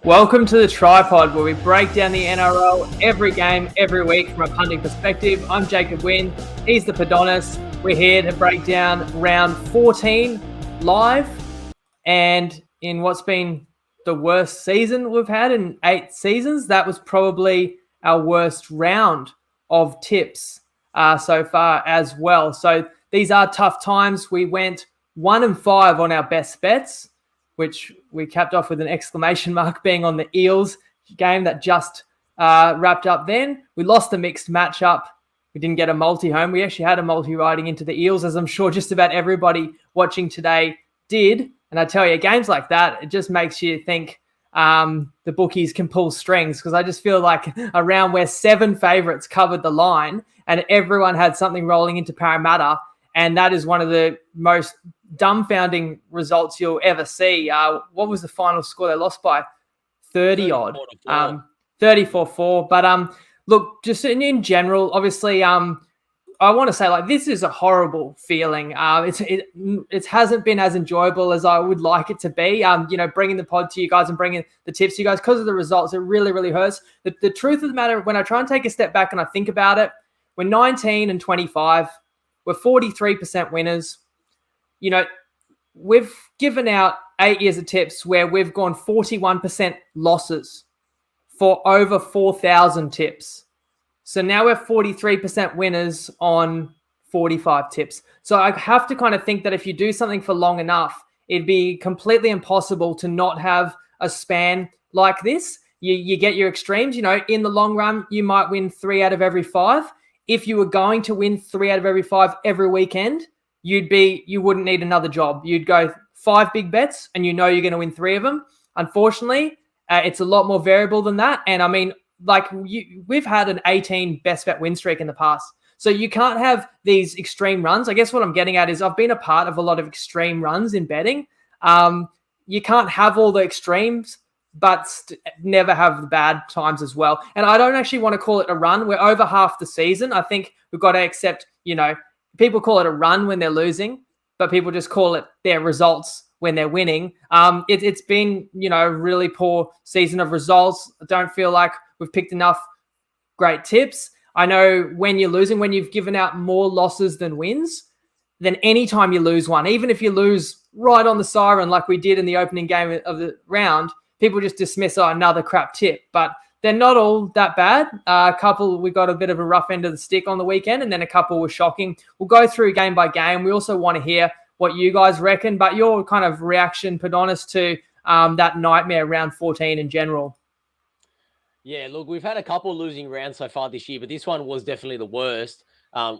Welcome to the Tripod, where we break down the NRL every game, every week from a punting perspective. I'm Jacob Wynn. He's the Padonis. We're here to break down round 14 live. And in what's been the worst season we've had in 8 seasons, that was probably our worst round of tips so far as well. So these are tough times. We went 1-5 on our best bets, which we capped off with an exclamation mark being on the Eels game that just wrapped up then. We lost the mixed matchup. We didn't get a multi home. We actually had a multi riding into the Eels, as I'm sure just about everybody watching today did. And I tell you, games like that, it just makes you think the bookies can pull strings, because I just feel like a round where 7 favourites covered the line and everyone had something rolling into Parramatta, and that is one of the most dumbfounding results you'll ever see. What was the final score? They lost by 30-odd. 34-4. But look, just in general, obviously, I want to say, like, this is a horrible feeling. It hasn't been as enjoyable as I would like it to be. Bringing the pod to you guys and bringing the tips to you guys, because of the results, it really, really hurts. The truth of the matter, when I try and take a step back and I think about it, we're 19-25. We're 43% winners. You know, we've given out 8 years of tips where we've gone 41% losses for over 4,000 tips. So now we're 43% winners on 45 tips. So I have to kind of think that if you do something for long enough, it'd be completely impossible to not have a span like this. You get your extremes. You know, in the long run, you might win 3 out of every 5. If you were going to win 3 out of every 5 every weekend, you wouldn't need another job. You'd go 5 big bets and you know you're going to win 3 of them. Unfortunately, it's a lot more variable than that. And I mean, we've had an 18 best bet win streak in the past. So you can't have these extreme runs. I guess what I'm getting at is I've been a part of a lot of extreme runs in betting. You can't have all the extremes, but never have the bad times as well. And I don't actually want to call it a run. We're over half the season. I think we've got to accept, people call it a run when they're losing, but people just call it their results when they're winning. It's been, a really poor season of results. I don't feel like we've picked enough great tips. I know when you're losing, when you've given out more losses than wins, then anytime you lose one, even if you lose right on the siren like we did in the opening game of the round, people just dismiss another crap tip. But they're not all that bad. A couple, we got a bit of a rough end of the stick on the weekend, and then a couple were shocking. We'll go through game by game. We also want to hear what you guys reckon, but your kind of reaction, Padonis, to that nightmare round 14 in general. Yeah, look, we've had a couple losing rounds so far this year, but this one was definitely the worst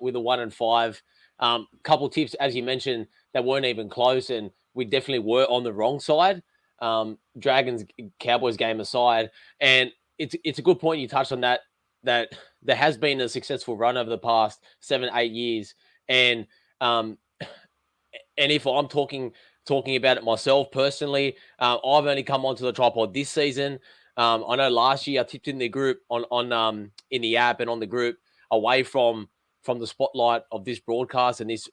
with a 1-5. Couple tips, as you mentioned, that weren't even close, and we definitely were on the wrong side. Dragons Cowboys game aside, and it's a good point you touched on that there has been a successful run over the past 7-8 years, and if I'm talking about it myself personally, I've only come onto the Tripod this season. I know last year I tipped in the group on in the app and on the group away from the spotlight of this broadcast and this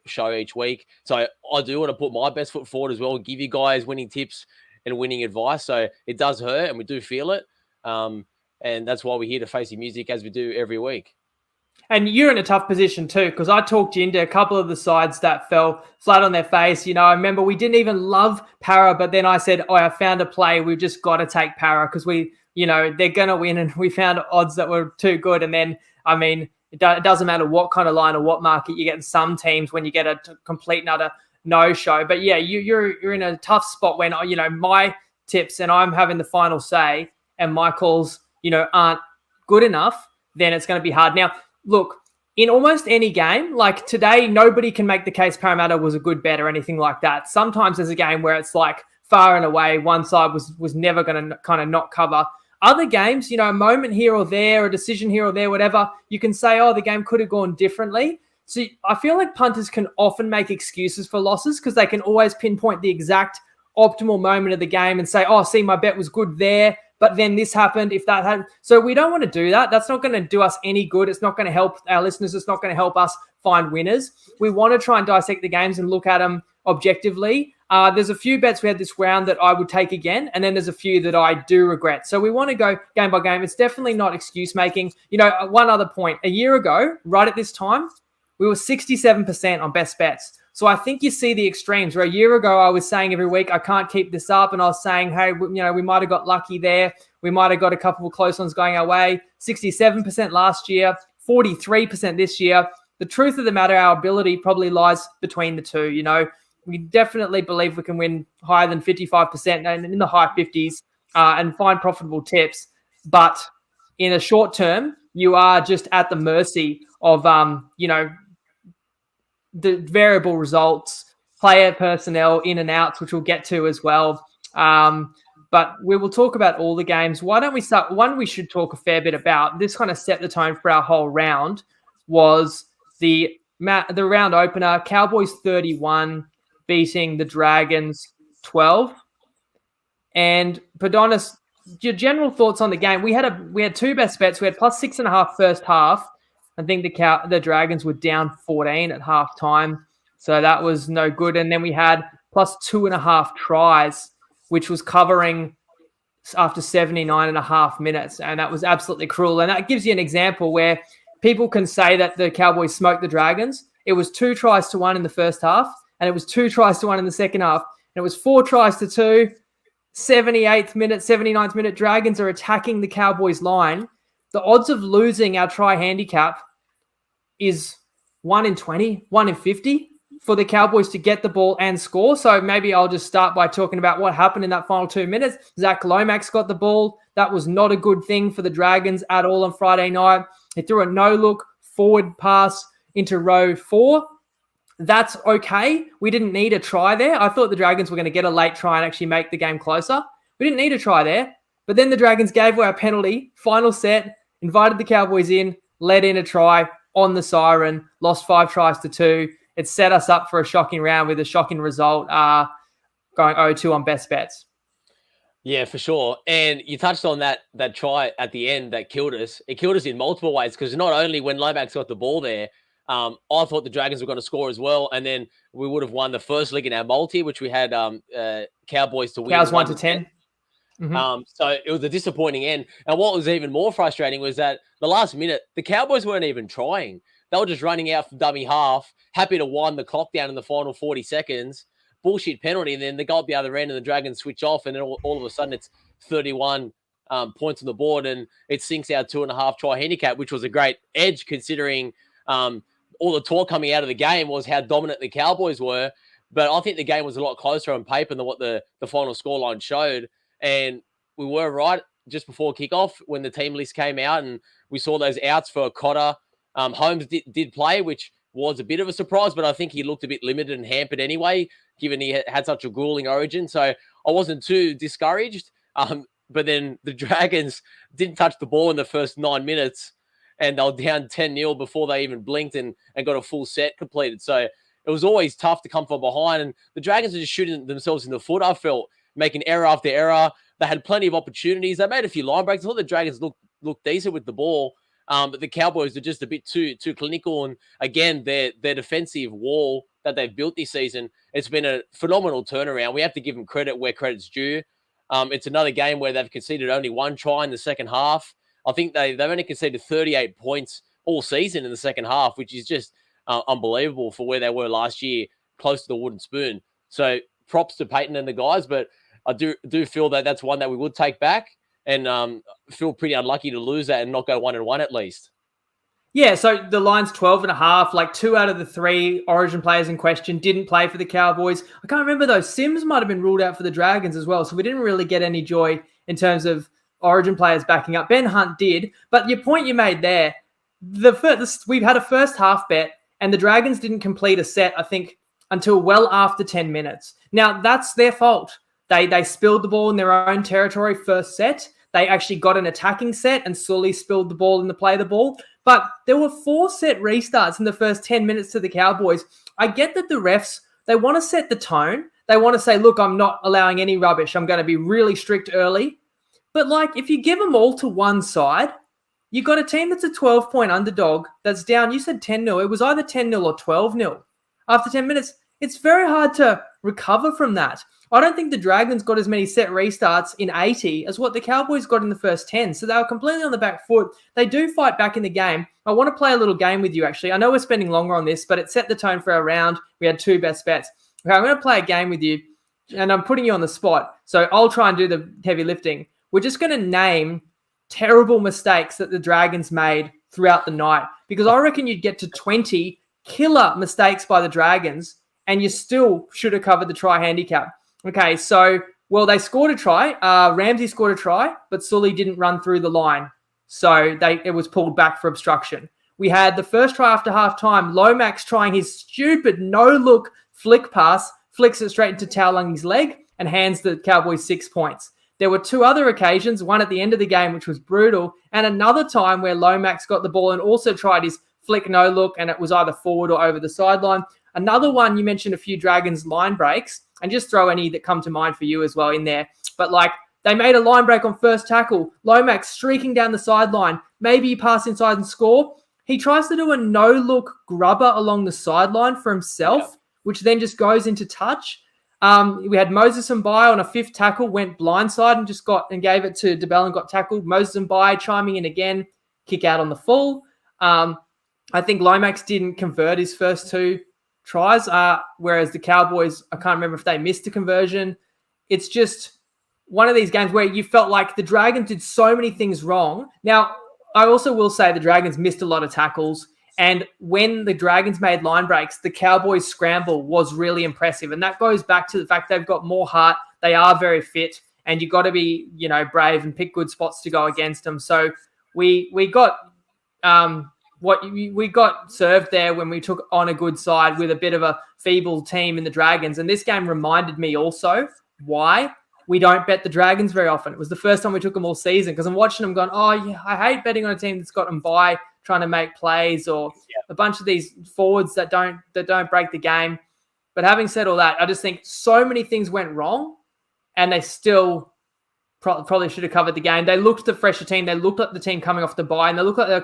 show each week. So I do want to put my best foot forward as well, give you guys winning tips and winning advice. So it does hurt and we do feel it. And that's why we're here to face the music as we do every week. And you're in a tough position too, because I talked you into a couple of the sides that fell flat on their face. I remember we didn't even love Para, but then I said, I found a play. We've just got to take Para because they're going to win, and we found odds that were too good. And then, I mean, it doesn't matter what kind of line or what market you get in some teams when you get a complete and utter no-show. But yeah, you're in a tough spot when, my tips and I'm having the final say and my calls, aren't good enough, then it's going to be hard. Now, look, in almost any game, like today, nobody can make the case Parramatta was a good bet or anything like that. Sometimes there's a game where it's like far and away, one side was never going to kind of not cover. Other games, a moment here or there, a decision here or there, whatever, you can say, the game could have gone differently. So I feel like punters can often make excuses for losses because they can always pinpoint the exact optimal moment of the game and say, see, my bet was good there, but then this happened, if that happened. So we don't want to do that. That's not going to do us any good. It's not going to help our listeners. It's not going to help us find winners. We want to try and dissect the games and look at them objectively. There's a few bets we had this round that I would take again, and then there's a few that I do regret. So we want to go game by game. It's definitely not excuse making. One other point. A year ago, right at this time, we were 67% on best bets. So I think you see the extremes where a year ago I was saying every week, I can't keep this up. And I was saying, hey, we might have got lucky there. We might have got a couple of close ones going our way. 67% last year, 43% this year. The truth of the matter, our ability probably lies between the two. We definitely believe we can win higher than 55% and in the high 50s and find profitable tips. But in a short term, you are just at the mercy of, the variable results, player personnel, in and outs, which we'll get to as well. But we will talk about all the games. Why don't we start? One we should talk a fair bit about. This kind of set the tone for our whole round was the round opener, Cowboys 31 beating the Dragons 12. And Padonis, your general thoughts on the game? We had two best bets. We had plus 6.5 first half. I think the Dragons were down 14 at halftime, so that was no good. And then we had plus 2.5 tries, which was covering after 79.5 minutes, and that was absolutely cruel. And that gives you an example where people can say that the Cowboys smoked the Dragons. It was 2 tries to 1 in the first half, and it was 2 tries to 1 in the second half, and it was 4 tries to 2. 78th minute, 79th minute, Dragons are attacking the Cowboys line. The odds of losing our try handicap is 1 in 20, 1 in 50 for the Cowboys to get the ball and score. So maybe I'll just start by talking about what happened in that final 2 minutes. Zach Lomax got the ball. That was not a good thing for the Dragons at all on Friday night. He threw a no-look forward pass into row 4. That's okay. We didn't need a try there. I thought the Dragons were going to get a late try and actually make the game closer. We didn't need a try there. But then the Dragons gave away a penalty, final set, invited the Cowboys in, let in a try on the siren, lost 5 tries to 2. It set us up for a shocking round with a shocking result going 0-2 on best bets. Yeah, for sure. And you touched on that try at the end that killed us. It killed us in multiple ways because not only when Lomax got the ball there, I thought the Dragons were going to score as well. And then we would have won the first leg in our multi, which we had Cowboys to win. Cows 1 to 10. Mm-hmm. So it was a disappointing end. And what was even more frustrating was that the last minute, the Cowboys weren't even trying. They were just running out for dummy half, happy to wind the clock down in the final 40 seconds. Bullshit penalty, and then they go up the other end and the Dragons switch off, and then all of a sudden it's 31 points on the board, and it sinks our 2.5 try handicap, which was a great edge considering all the talk coming out of the game was how dominant the Cowboys were. But I think the game was a lot closer on paper than what the final scoreline showed. And we were right just before kickoff when the team list came out and we saw those outs for Cotter. Holmes did play, which was a bit of a surprise, but I think he looked a bit limited and hampered anyway, given he had such a grueling origin. So I wasn't too discouraged. But then the Dragons didn't touch the ball in the first 9 minutes, and they were down 10-0 before they even blinked and got a full set completed. So it was always tough to come from behind, and the Dragons are just shooting themselves in the foot, I felt, making error after error. They had plenty of opportunities. They made a few line breaks. I thought the Dragons looked decent with the ball, but the Cowboys are just a bit too clinical. And again, their defensive wall that they've built this season, it's been a phenomenal turnaround. We have to give them credit where credit's due. It's another game where they've conceded only 1 try in the second half. I think they've only conceded 38 points all season in the second half, which is just unbelievable for where they were last year, close to the wooden spoon. So props to Peyton and the guys, but I do feel that that's one that we would take back, and feel pretty unlucky to lose that and not go 1-1 at least. Yeah, so the line's 12.5. Like 2 out of the 3 Origin players in question didn't play for the Cowboys. I can't remember though. Sims might have been ruled out for the Dragons as well, so we didn't really get any joy in terms of Origin players backing up. Ben Hunt did, but your point you made there, we've had a first half bet, and the Dragons didn't complete a set, I think, until well after 10 minutes. Now, that's their fault. They spilled the ball in their own territory first set. They actually got an attacking set and slowly spilled the ball in the play of the ball. But there were 4 set restarts in the first 10 minutes to the Cowboys. I get that the refs, they want to set the tone. They want to say, look, I'm not allowing any rubbish. I'm going to be really strict early. But like, if you give them all to one side, you got a team that's a 12-point underdog that's down. You said 10-0. It was either 10-0 or 12-0 after 10 minutes. it's very hard to recover from that. I don't think the Dragons got as many set restarts in 80 as what the Cowboys got in the first 10. So they were completely on the back foot. They do fight back in the game. I want to play a little game with you, actually. I know we're spending longer on this, but it set the tone for our round. We had 2 best bets. Okay, I'm going to play a game with you, and I'm putting you on the spot. So I'll try and do the heavy lifting. We're just going to name terrible mistakes that the Dragons made throughout the night, because I reckon you'd get to 20 killer mistakes by the Dragons, and you still should have covered the try handicap. Okay, so, well, they scored a try. Ramsey scored a try, but Sully didn't run through the line. So it was pulled back for obstruction. We had the first try after halftime, Lomax trying his stupid no-look flick pass, flicks it straight into Taulungi's leg and hands the Cowboys 6 points. There were 2 other occasions, one at the end of the game, which was brutal, and another time where Lomax got the ball and also tried his flick no-look, and it was either forward or over the sideline. Another one, you mentioned a few Dragons line breaks, and just throw any that come to mind for you as well in there. But they made a line break on first tackle. Lomax streaking down the sideline. Maybe he pass inside and score. He tries to do a no-look grubber along the sideline for himself, which then just goes into touch. We had Moses Mbai on a 5th tackle, went blindside and just gave it to DeBell and got tackled. Moses Mbai chiming in again, kick out on the full. I think Lomax didn't convert his first 2 tries, whereas the Cowboys, I can't remember if they missed a conversion. It's just one of these games where you felt like the Dragons did so many things wrong. Now, I also will say the Dragons missed a lot of tackles, and when the Dragons made line breaks, the Cowboys' scramble was really impressive, and that goes back to the fact they've got more heart, they are very fit, and you've got to be, brave and pick good spots to go against them. So we got... we got served there when we took on a good side with a bit of a feeble team in the Dragons. And this game reminded me also why we don't bet the Dragons very often. It was the first time we took them all season, because I'm watching them going, oh, yeah, I hate betting on a team that's got them by trying to make plays, or a bunch of these forwards that don't break the game. But having said all that, I just think so many things went wrong, and they still probably should have covered the game. They looked the fresher team. They looked at the team coming off the bye, and they looked like they were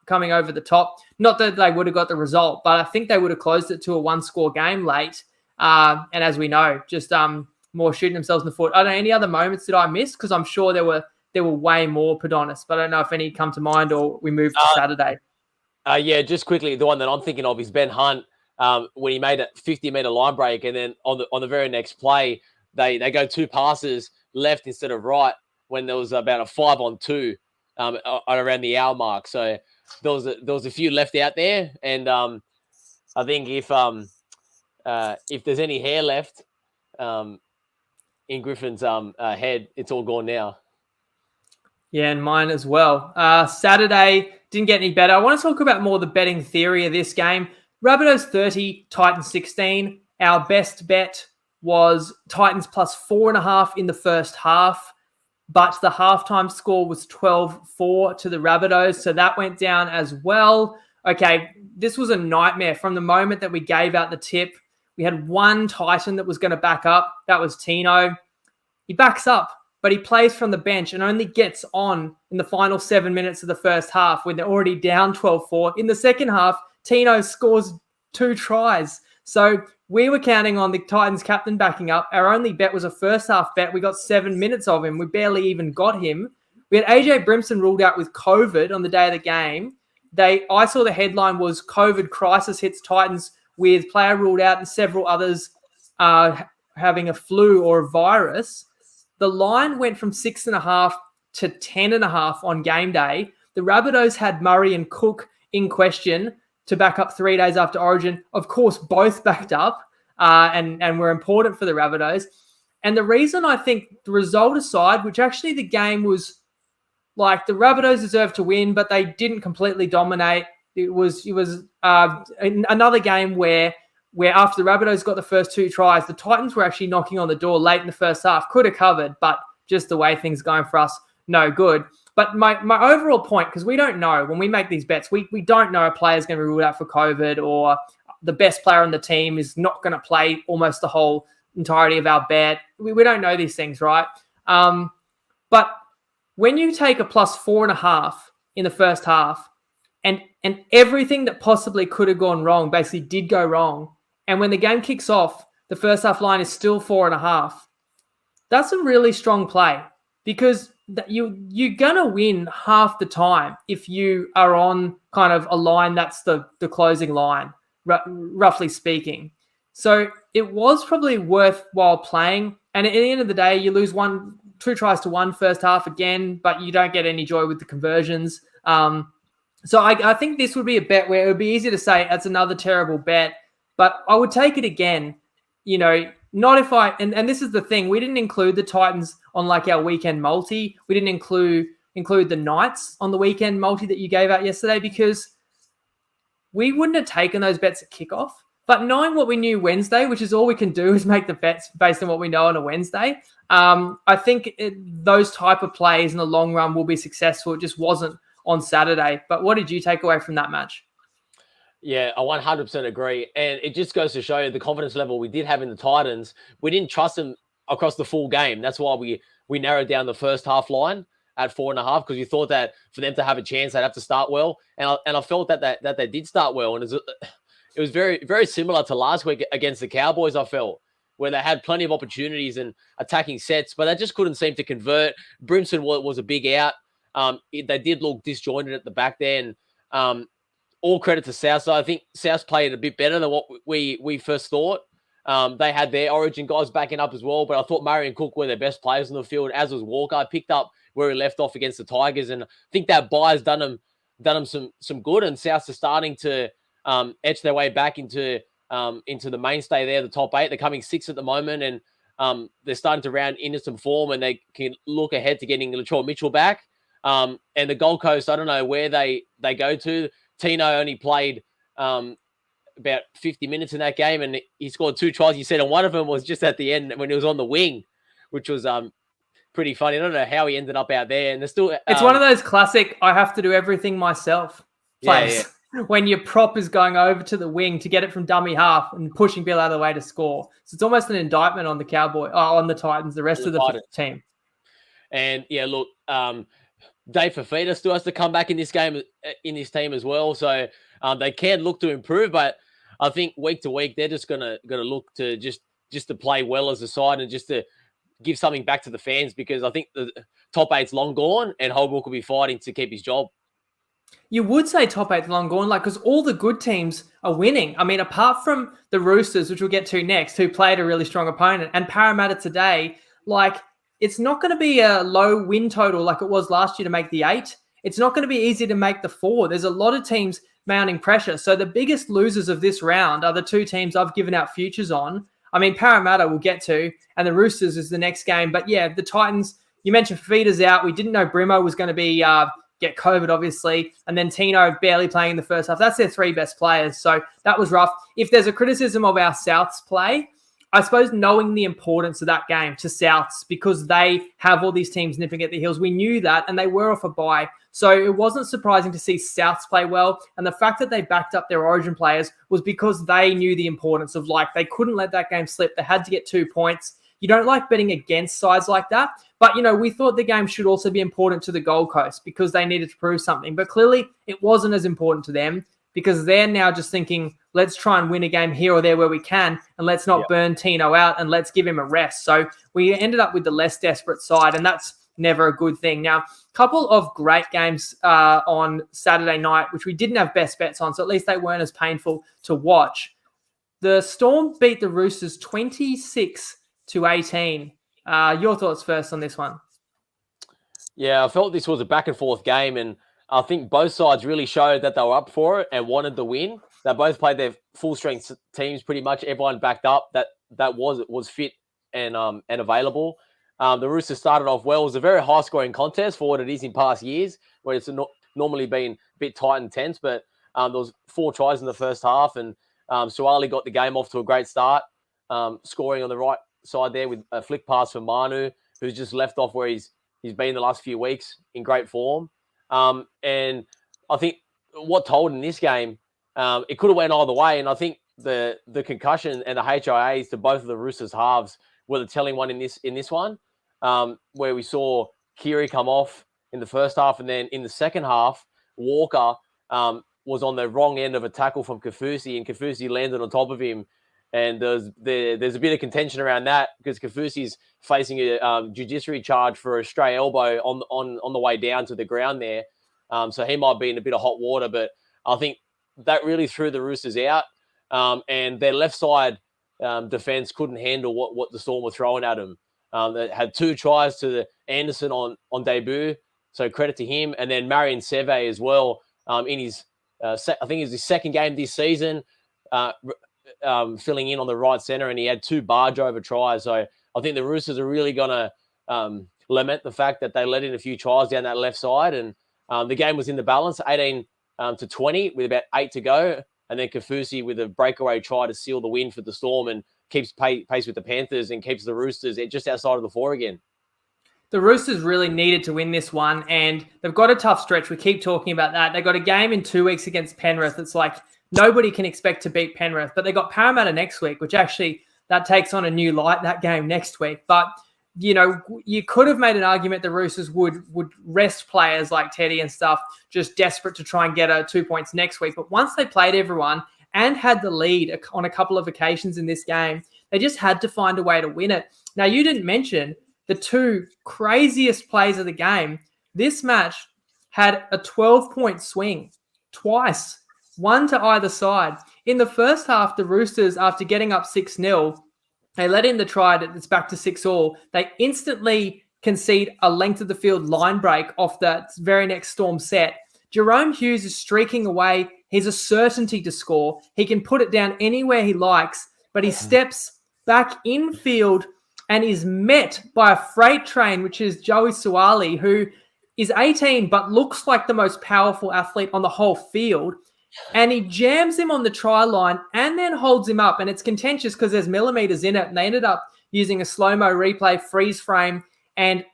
coming over the top. Not that they would have got the result, but I think they would have closed it to a 1-score game late. And as we know, just more shooting themselves in the foot. I don't know, any other moments did I miss? Because I'm sure there were way more, Padonis, but I don't know if any come to mind, or we move to Saturday. Yeah, just quickly, the one that I'm thinking of is Ben Hunt when he made a 50-meter line break, and then on the very next play, they go 2 passes left instead of right when there was about a 5-on-2 around the hour mark. So there was a few left out there, and I think if there's any hair left in Griffin's head, it's all gone now. Yeah, and mine as well. Saturday didn't get any better. I want to talk about more the betting theory of this game. Rabbitohs 30, Titans 16. Our best bet was Titans plus 4.5 in the first half, but the halftime score was 12-4 to the Rabbitohs, so that went down as well. Okay, this was a nightmare from the moment that we gave out the tip. We had one Titan that was going to back up. That was Tino. He backs up, but he plays from the bench and only gets on in the final 7 minutes of the first half when they're already down 12-4. In the second half, Tino scores 2 tries. So we were counting on the Titans captain backing up. Our only bet was a first half bet. We got 7 minutes of him. We barely even got him. We had AJ Brimson ruled out with COVID on the day of the game. I saw the headline was COVID crisis hits Titans with player ruled out and several others having a flu or a virus. The line went from 6.5 to 10.5 on game day. The Rabbitohs had Murray and Cook in question to back up 3 days after Origin. Of course, both backed up and were important for the Rabbitohs. And the reason I think, the result aside, which actually the game was like the Rabbitohs deserved to win, but they didn't completely dominate. It was another game where after the Rabbitohs got the first 2 tries, the Titans were actually knocking on the door late in the first half. Could have covered, but just the way things are going for us, no good. But my overall point, because we don't know when we make these bets, we don't know a player is going to be ruled out for COVID, or the best player on the team is not going to play almost the whole entirety of our bet. We don't know these things, right? But when you take a plus 4.5 in the first half, and everything that possibly could have gone wrong basically did go wrong, And when the game kicks off, the first half line is still 4.5. That's a really strong play because you're going to win half the time if you are on kind of a line that's the closing line, roughly speaking. So it was probably worthwhile playing. And at the end of the day, you lose 2 tries to 1 first half again, but you don't get any joy with the conversions. So I think this would be a bet where it would be easy to say that's another terrible bet, but I would take it again. Not if and this is the thing, we didn't include the Titans on like our weekend multi. We didn't include the Knights on the weekend multi that you gave out yesterday because we wouldn't have taken those bets at kickoff. But knowing what we knew Wednesday, which is all we can do is make the bets based on what we know on a Wednesday, I think those type of plays in the long run will be successful. It just wasn't on Saturday. But what did you take away from that match? Yeah, I 100% agree. And it just goes to show you the confidence level we did have in the Titans. We didn't trust them across the full game. That's why we narrowed down the first half line at 4.5 because we thought that for them to have a chance, they'd have to start well. And I felt that they did start well. And it was very, very similar to last week against the Cowboys, I felt, where they had plenty of opportunities and attacking sets, but they just couldn't seem to convert. Brimson was a big out. They did look disjointed at the back there. And all credit to South. So I think South played a bit better than what we first thought. They had their origin guys backing up as well, but I thought Murray and Cook were their best players on the field, as was Walker. I picked up where he left off against the Tigers, and I think that bye has done them some good, and Souths are starting to etch their way back into the mainstay there, the top 8. They're coming 6th at the moment, and they're starting to round into some form, and they can look ahead to getting Latrell Mitchell back. And the Gold Coast, I don't know where they go to. Tino only played about 50 minutes in that game, and he scored 2 tries, you said, and one of them was just at the end when he was on the wing, which was pretty funny. I don't know how he ended up out there. And they're still... it's one of those classic, I have to do everything myself plays. Yeah. When your prop is going over to the wing to get it from dummy half and pushing Bill out of the way to score. So it's almost an indictment on the on the Titans, the rest of the team. And yeah, look, Dave Fafita still has to come back in this game, in this team as well. So they can look to improve, but I think week to week, they're just gonna look to just to play well as a side and just to give something back to the fans, because I think the top 8's long gone and Holbrook will be fighting to keep his job. You would say top 8's long gone, because all the good teams are winning. I mean, apart from the Roosters, which we'll get to next, who played a really strong opponent, and Parramatta today, it's not going to be a low win total like it was last year to make the 8. It's not going to be easy to make the 4. There's a lot of teams mounting pressure. So the biggest losers of this round are the 2 teams I've given out futures on. I mean, Parramatta we'll get to, and the Roosters is the next game. But yeah, the Titans, you mentioned Fafita's out. We didn't know Brimo was going to be get COVID, obviously. And then Tino barely playing in the first half. That's their 3 best players. So that was rough. If there's a criticism of our Souths play, I suppose knowing the importance of that game to Souths, because they have all these teams nipping at the heels. We knew that, and they were off a bye. So it wasn't surprising to see Souths play well. And the fact that they backed up their origin players was because they knew the importance of, they couldn't let that game slip. They had to get 2 points. You don't like betting against sides like that. But, we thought the game should also be important to the Gold Coast because they needed to prove something. But clearly it wasn't as important to them, because they're now just thinking, let's try and win a game here or there where we can, and let's not burn Tino out, and let's give him a rest. So we ended up with the less desperate side, and that's never a good thing. Now, a couple of great games on Saturday night, which we didn't have best bets on, so at least they weren't as painful to watch. The Storm beat the Roosters 26-18. Your thoughts first on this one? Yeah, I felt this was a back and forth game, and I think both sides really showed that they were up for it and wanted the win. They both played their full strength teams pretty much. Everyone backed up that was fit and available. The Roosters started off well. It was a very high scoring contest for what it is in past years, where it's normally been a bit tight and tense. But there was 4 tries in the first half, and Suwali got the game off to a great start, scoring on the right side there with a flick pass from Manu, who's just left off where he's been the last few weeks in great form. And I think what told in this game, it could have went either way. And I think the concussion and the HIAs to both of the Roosters halves were the telling one in this one, where we saw Kiri come off in the first half, and then in the second half, Walker was on the wrong end of a tackle from Kafusi, and Kafusi landed on top of him And there's a bit of contention around that because Kaufusi's facing a judiciary charge for a stray elbow on the way down to the ground there. So he might be in a bit of hot water, but I think that really threw the Roosters out. And their left side defense couldn't handle what the Storm were throwing at them. They had 2 tries to Anderson on debut, so credit to him. And then Marion Seve as well in his, I think it was his second game this season, filling in on the right centre, and he had 2 barge over tries. So I think the Roosters are really going to lament the fact that they let in a few tries down that left side. And the game was in the balance, 18 to 20 with about 8 to go. And then Kaufusi with a breakaway try to seal the win for the Storm and keeps pace with the Panthers and keeps the Roosters just outside of the 4 again. The Roosters really needed to win this one, and they've got a tough stretch. We keep talking about that. They've got a game in 2 weeks against Penrith. It's like nobody can expect to beat Penrith, but they got Parramatta next week, which actually that takes on a new light, that game next week. But, you know, you could have made an argument the Roosters would rest players like Teddy and stuff, just desperate to try and get 2 points next week. But once they played everyone and had the lead on a couple of occasions in this game, they just had to find a way to win it. Now, you didn't mention the 2 craziest plays of the game. This match had a 12-point swing twice, 1 to either side. In the first half, the Roosters, after getting up 6-0, they let in the try that's back to 6-all. They instantly concede a length of the field line break off the very next Storm set. Jerome Hughes is streaking away. He's a certainty to score. He can put it down anywhere he likes, but he steps back infield and is met by a freight train, which is Joey Suwali, who is 18 but looks like the most powerful athlete on the whole field. And he jams him on the try line and then holds him up. And it's contentious because there's millimeters in it. And they ended up using a slow-mo replay freeze frame. And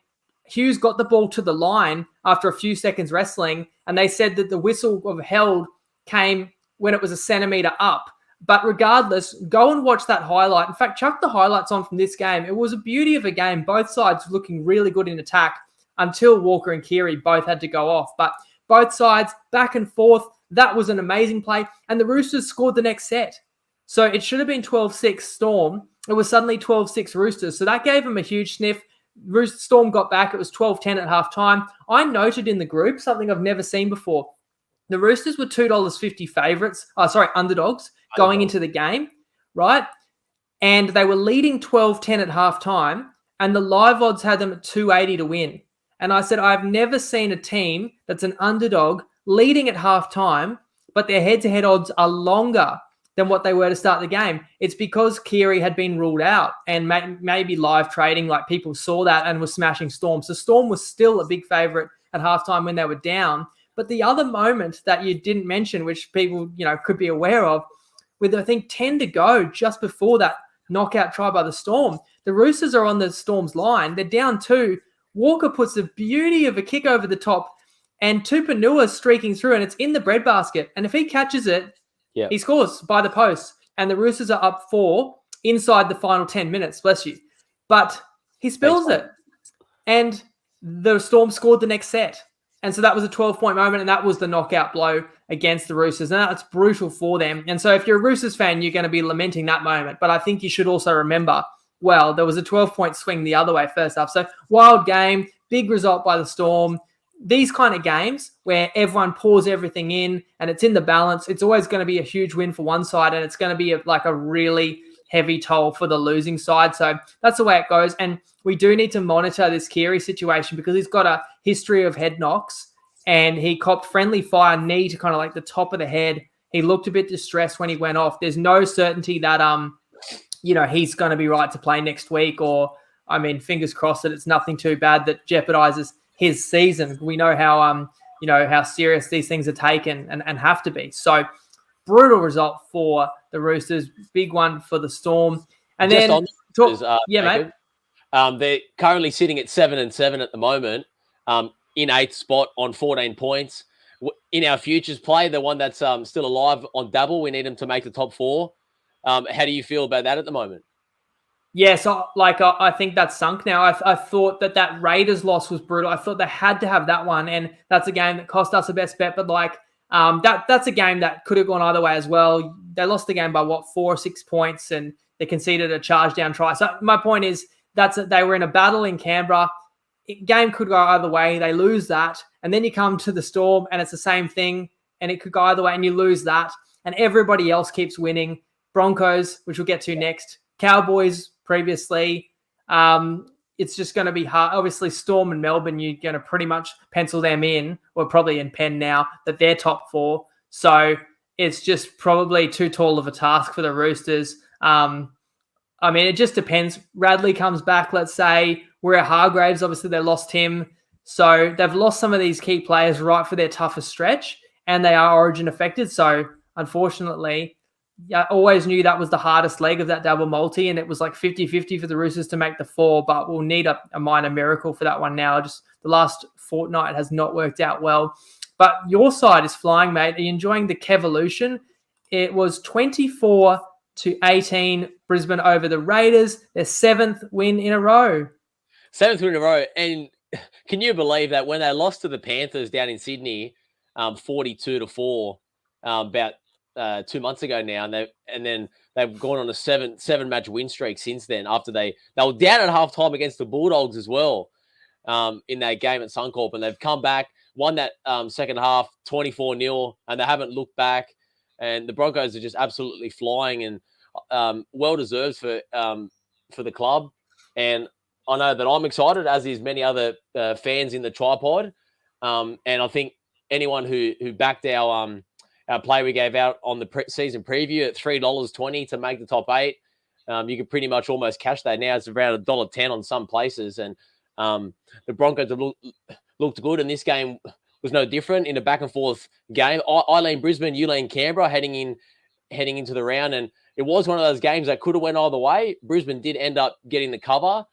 Hughes got the ball to the line after a few seconds wrestling. And they said that the whistle of held came when it was a centimeter up. But regardless, go and watch that highlight. In fact, chuck the highlights on from this game. It was a beauty of a game. Both sides looking really good in attack until Walker and Keary both had to go off. But both sides back and forth. That was an amazing play. And the Roosters scored the next set. So it should have been 12-6 Storm. It was suddenly 12-6 Roosters. So that gave them a huge sniff. Storm got back. It was 12-10 at halftime. I noted in the group something I've never seen before. The Roosters were $2.50 underdogs going into the game, right? And they were leading 12-10 at halftime. And the live odds had them at 280 to win. And I said, I've never seen a team that's an underdog leading at halftime, but their head-to-head odds are longer than what they were to start the game. It's because Keary had been ruled out and maybe live trading, like people saw that and were smashing Storm. So Storm was still a big favourite at halftime when they were down. But the other moment that you didn't mention, which people, could be aware of, with I think 10 to go just before that knockout try by the Storm, the Roosters are on the Storm's line. They're down 2. Walker puts the beauty of a kick over the top, and Tupanua's streaking through, and it's in the breadbasket. And if he catches it, he scores by the post. And the Roosters are up 4 inside the final 10 minutes, bless you. But he spills it. And the Storm scored the next set. And so that was a 12-point moment, and that was the knockout blow against the Roosters. And that's brutal for them. And so if you're a Roosters fan, you're going to be lamenting that moment. But I think you should also remember, well, there was a 12-point swing the other way first half. So wild game, big result by the Storm. These kind of games where everyone pours everything in and it's in the balance, it's always going to be a huge win for one side, and it's going to be like a really heavy toll for the losing side. So that's the way it goes. And we do need to monitor this Keary situation because he's got a history of head knocks, and he copped friendly fire knee to kind of like the top of the head. He looked a bit distressed when he went off. There's no certainty that, he's going to be right to play next week, or, fingers crossed that it's nothing too bad that jeopardizes his season. We know how serious these things are taken and have to be. So brutal result for the Roosters, big one for the Storm. And just then, mate. They're currently sitting at 7-7 at the moment, in 8th spot on 14 points. In our futures play, the one that's still alive on Dabble, we need them to make the top 4. How do you feel about that at the moment? Yeah, so I think that's sunk now. I thought that Raiders loss was brutal. I thought they had to have that one, and that's a game that cost us a best bet. But That's a game that could have gone either way as well. They lost the game by 4 or 6 points, and they conceded a charge down try. So my point is they were in a battle in Canberra. Game could go either way. They lose that, and then you come to the Storm, and it's the same thing, and it could go either way, and you lose that, and everybody else keeps winning. Broncos, which we'll get to next. Cowboys previously. It's just going to be hard. Obviously, Storm and Melbourne, you're going to pretty much pencil them in, or probably in pen now, that they're top 4. So it's just probably too tall of a task for the Roosters. It just depends. Radley comes back, let's say. We're at Hargraves. Obviously, they lost him. So they've lost some of these key players right for their toughest stretch, and they are Origin affected. So unfortunately, I always knew that was the hardest leg of that double multi, and it was like 50-50 for the Roosters to make the 4, but we'll need a minor miracle for that one now. Just the last fortnight has not worked out well. But your side is flying, mate. Are you enjoying the Kevolution? It was 24-18 Brisbane over the Raiders, their 7th win in a row. 7th win in a row. And can you believe that when they lost to the Panthers down in Sydney, 42-4, about 2 months ago now, and then they've gone on a seven match win streak since then. After they were down at halftime against the Bulldogs as well, in that game at Suncorp, and they've come back, won that second half 24-0, and they haven't looked back. And the Broncos are just absolutely flying, and well deserved for the club. And I know that I'm excited, as is many other fans in the tripod. And I think anyone who backed our play we gave out on the season preview at $3.20 to make the top 8, you could pretty much almost cash that now. It's around $1.10 on some places, and the Broncos have looked good, and this game was no different in a back and forth game. I lean Brisbane, you lean Canberra heading into the round, and it was one of those games that could have went either way. Brisbane did end up getting the cover,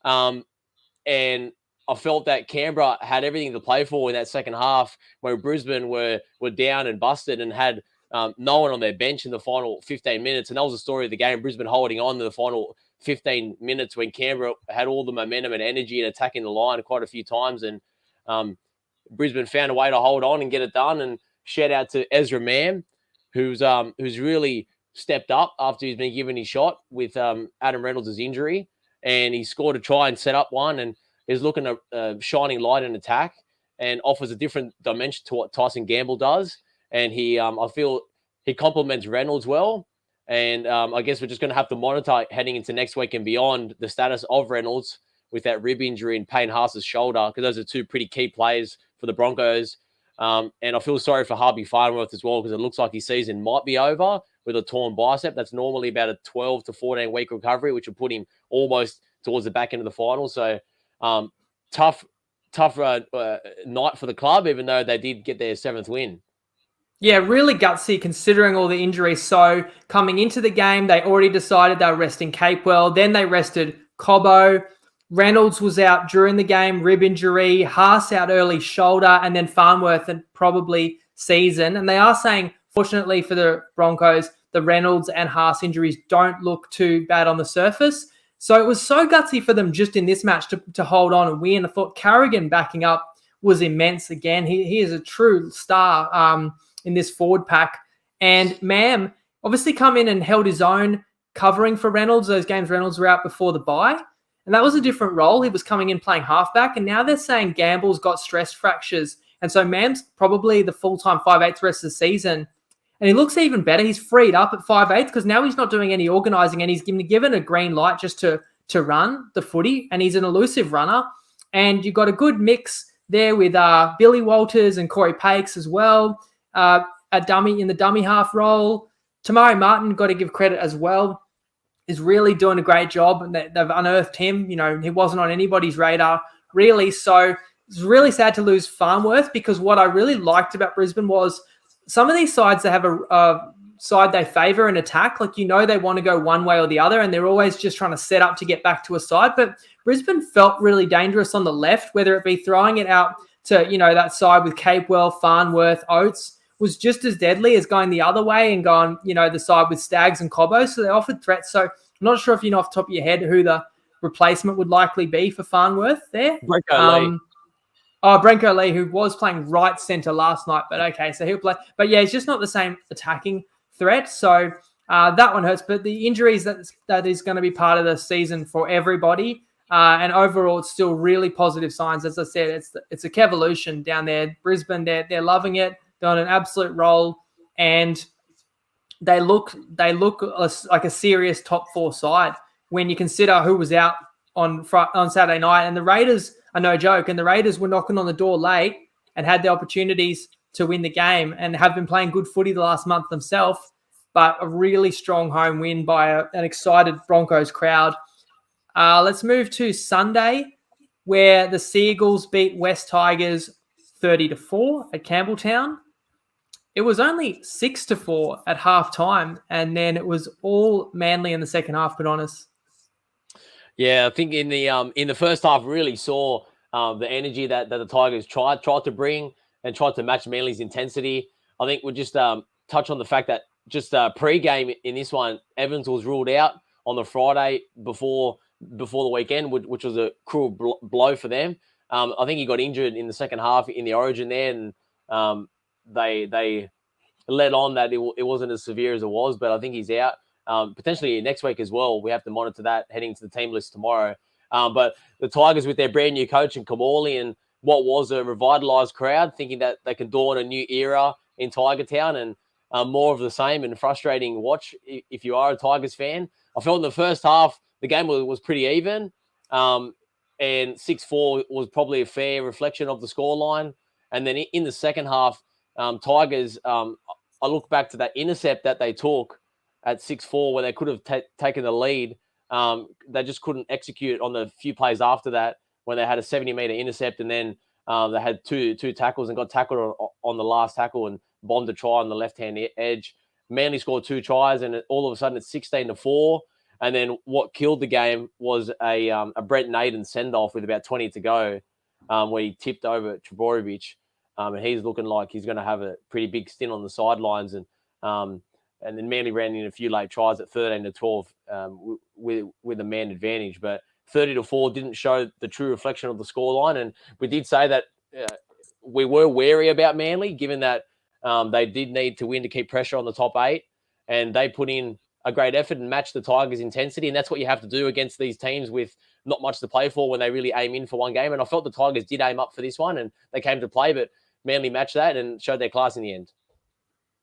and I felt that Canberra had everything to play for in that second half, where Brisbane were down and busted and had no one on their bench in the final 15 minutes. And that was the story of the game, Brisbane holding on to the final 15 minutes when Canberra had all the momentum and energy and attacking the line quite a few times. And Brisbane found a way to hold on and get it done. And shout out to Ezra Mam, who's really stepped up after he's been given his shot with Adam Reynolds' injury. And he scored a try and set up one, and is looking at shining light in attack and offers a different dimension to what Tyson Gamble does. And I feel he complements Reynolds well. And I guess we're just going to have to monitor heading into next week and beyond the status of Reynolds with that rib injury and Payne Haas's shoulder, because those are two pretty key players for the Broncos. And I feel sorry for Harvey Farnworth as well, because it looks like his season might be over with a torn bicep. That's normally about a 12 to 14 week recovery, which will put him almost towards the back end of the final. So tough night for the club, even though they did get their 7th win. Yeah, really gutsy considering all the injuries. So coming into the game, they already decided they were resting Capewell. Then they rested Cobbo. Reynolds was out during the game, rib injury. Haas out early, shoulder, and then Farnworth and probably season. And they are saying, fortunately for the Broncos, the Reynolds and Haas injuries don't look too bad on the surface. So it was so gutsy for them just in this match to hold on and win. I thought Carrigan backing up was immense again. He is a true star in this forward pack. And Mam obviously come in and held his own covering for Reynolds. Those games Reynolds were out before the bye. And that was a different role. He was coming in playing halfback. And now they're saying Gamble's got stress fractures. And so Mam's probably the full-time 5/8 rest of the season. And he looks even better. He's freed up at 5/8 because now he's not doing any organising, and he's given a green light just to run the footy, and he's an elusive runner. And you've got a good mix there with Billy Walters and Corey Pakes as well, a dummy in the dummy half role. Tamari Martin, got to give credit as well, is really doing a great job, and they've unearthed him. You know, he wasn't on anybody's radar, really. So it's really sad to lose Farnworth, because what I really liked about Brisbane was some of these sides, they have a side they favour in attack. Like, they want to go one way or the other, and they're always just trying to set up to get back to a side. But Brisbane felt really dangerous on the left, whether it be throwing it out to, that side with Capewell, Farnworth, Oates, was just as deadly as going the other way and going, the side with Staggs and Cobbo. So they offered threats. So I'm not sure if you know off the top of your head who the replacement would likely be for Farnworth there. Oh, Branko Lee, who was playing right centre last night, but okay, so he'll play. But yeah, it's just not the same attacking threat. So that one hurts. But the injuries that is going to be part of the season for everybody. And overall, it's still really positive signs. As I said, it's a Kevolution down there. Brisbane, they're loving it. They're on an absolute roll, and they look like a serious top 4 side when you consider who was out on Saturday night. And the Raiders are no joke. And the Raiders were knocking on the door late and had the opportunities to win the game and have been playing good footy the last month themselves. But a really strong home win by an excited Broncos crowd. Let's move to Sunday, where the Seagulls beat West Tigers 30-4 at Campbelltown. It was only 6-4 at halftime, and then it was all Manly in the second half, but honest. Yeah, I think in the first half, really saw the energy that the Tigers tried to bring and tried to match Manly's intensity. I think we'll just touch on the fact that just pre-game in this one, Evans was ruled out on the Friday before the weekend, which was a cruel blow for them. I think he got injured in the second half in the Origin there, and they let on that it wasn't as severe as it was, but I think he's out. Potentially next week as well. We have to monitor that heading to the team list tomorrow. But the Tigers with their brand new coach and Kamali and what was a revitalised crowd, thinking that they can dawn a new era in Tiger Town and more of the same and frustrating watch if you are a Tigers fan. I felt in the first half, the game was pretty even. And 6-4 was probably a fair reflection of the scoreline. And then in the second half, Tigers, I look back to that intercept that they took at 6-4 where they could have taken the lead. They just couldn't execute on the few plays after that when they had a 70-meter intercept, and then they had two tackles and got tackled on the last tackle and bombed a try on the left-hand edge. Manly scored 2 tries, and all of a sudden it's 16-4. And then what killed the game was a Brent Naden send-off with about 20 to go, where he tipped over Trebojevic. And he's looking like he's going to have a pretty big stint on the sidelines. And then Manly ran in a few late tries at 13-12 with a man advantage. But 30-4 didn't show the true reflection of the scoreline. And we did say that we were wary about Manly, given that they did need to win to keep pressure on the top 8. And they put in a great effort and matched the Tigers' intensity. And that's what you have to do against these teams with not much to play for when they really aim in for one game. And I felt the Tigers did aim up for this one and they came to play, but Manly matched that and showed their class in the end.